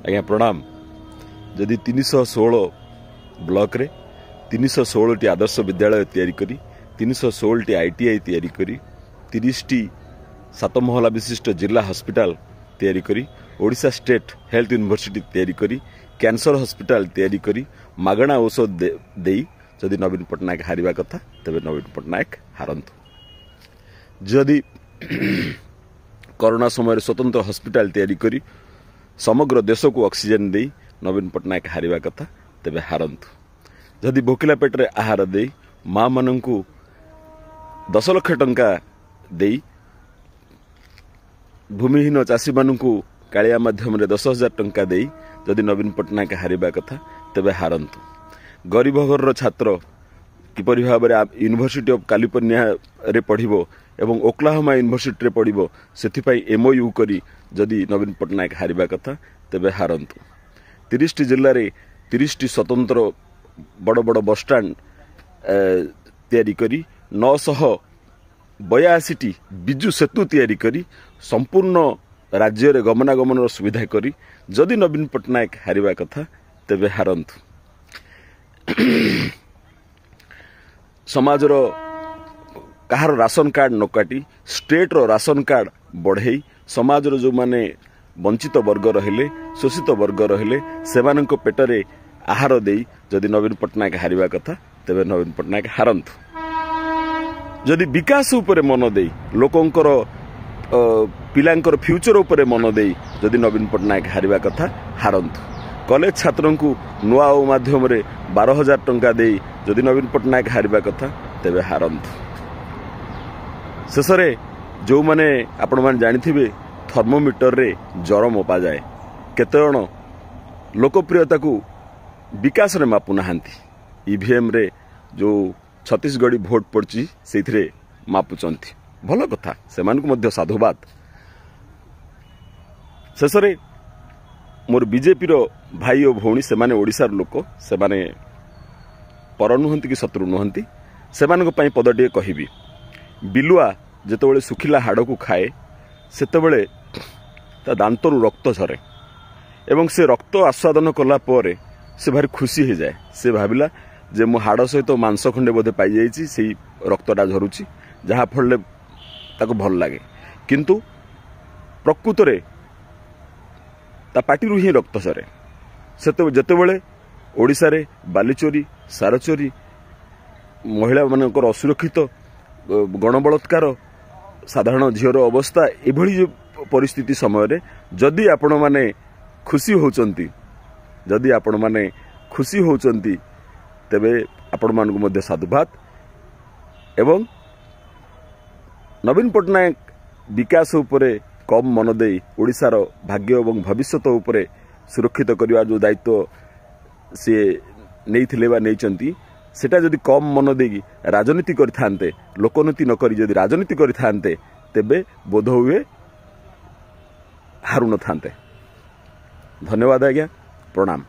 आज्ञा प्रणाम। जदि 316 ब्लॉक रे 316 टी आदर्श विद्यालय तैयारी करी 316 टी ITI तैयारी करी 30 टी 7 महला विशिष्ट जिला हॉस्पिटल तैयारी करी ओडिशा स्टेट हेल्थ यूनिवर्सिटी तैयारी करी कैंसर हॉस्पिटल तैयारी करी मागणा औषध देई जदि नवीन पट्टनायक हारिबा कथा तबे नवीन पट्टनायक हारंतु। जदि कोरोना समय स्वतंत्र हॉस्पिटल तैयारी करी समग्र देश को ऑक्सीजन दे नवीन पट्टनायक हारिबा कथा तबे हारंतु। जदि भोकिला पेटरे आहार दे माँ मानंकु 10 लाख टंका दे भूमिहीन चाषी मानंकु कालिया माध्यम रे 10,000 टंका दे जदि नवीन पट्टनायक हारिबा कथा तबे हारंतु। गरीब घर छात्र किपरि भाव यूनिवर्सिटी ऑफ कैलिफोर्निया रे पढ़िबो एवं ओक्लाहोमा यूनिवर्सिटी रे पढ़िबो सेथिपाई MOU करी जदि नवीन पट्टनायक हारिबा कथा तबे हारंतु। 30 टी जिल्ला रे 30 टी स्वतंत्र बड़ बड़ बस स्टैंड तैयारी करी 982 टी बिजु सेतु तैयारी करी संपूर्ण राज्य रे गमनागमन सुविधा करी जदि नवीन पट्टनायक हारिबा कथा तबे हारंतु। समाज रो कहार राशन कार्ड न काटी स्टेट रो राशन कार्ड बढ़े समाज रो जो माने वंचित वर्ग रहिले शोषित वर्ग रहिले सेमानंको पेटरे आहार देई जदि नवीन पट्टनायक हारिबा कथा तबे नवीन पट्टनायक हारंतु। जदि विकास उपरे मन देई लोकंकर पिलांकर फ्यूचर उपरे मन देई जदि नवीन पट्टनायक हारिबा कथा हारंतु। कॉलेज छात्रों को नुआ माध्यम रे 12,000 टंका दे जदि नवीन पट्टनायक हारिबा कथा तबे हारंतु। शेषरे जो माने आपण मान जानिथिबे थर्मोमीटर रे जर मपा जाए केते जण लोकप्रियता को विकास रे मापु नाहंती EVM रे जो छत्तीसगढ़ी भोट पड़ची सेथिरे मापुचंती भल कथा सेमानकु मध्य साधुवाद। शेषरे मोर बीजेपी रो भाई और भौणी से माने ओडिशार लोक से माने पर नुहंती कि शत्रु नुहंती सेमानक पई पदटिए कहिबी बिलुआ जेतेबेले सुखिला हाड़ को खाए सेतेबेले ता दांतरु रक्त झरे एवं से रक्त आस्वादन कला परे से भारी खुशी हो जाए से भाविला जे मो हाड़ सहित मांस खंडे बोधे पाई जाइछि सेही रक्तटा झरुछि जहा फळले ताको भल लागे किंतु प्रकृत रे ता पार्टी ही रक्त सरे जेतेबेले ओडिशा रे बालीचोरी सारचोरी महिला मानकर असुरक्षित गणबलात्कार साधारण झीर अवस्था एभली परिस्थिति समय जदि आपण माने खुशी होचंती जदि आपण माने खुशी होचंती तेबे आपण मानकु मध्य साधुवाद एवं नवीन पट्टनायक विकास उपरे कम मन दे ओडिशार भाग्य एवं भविष्यत उपरे सुरक्षित करने जो दायित्व सी नहीं बा नहीं सेटा जदि कम मन दे राजनीति करते लोकनीति न करी जदि राजनीति करते तेबे बोध हुए हारू न थांते। धन्यवाद आज्ञा प्रणाम।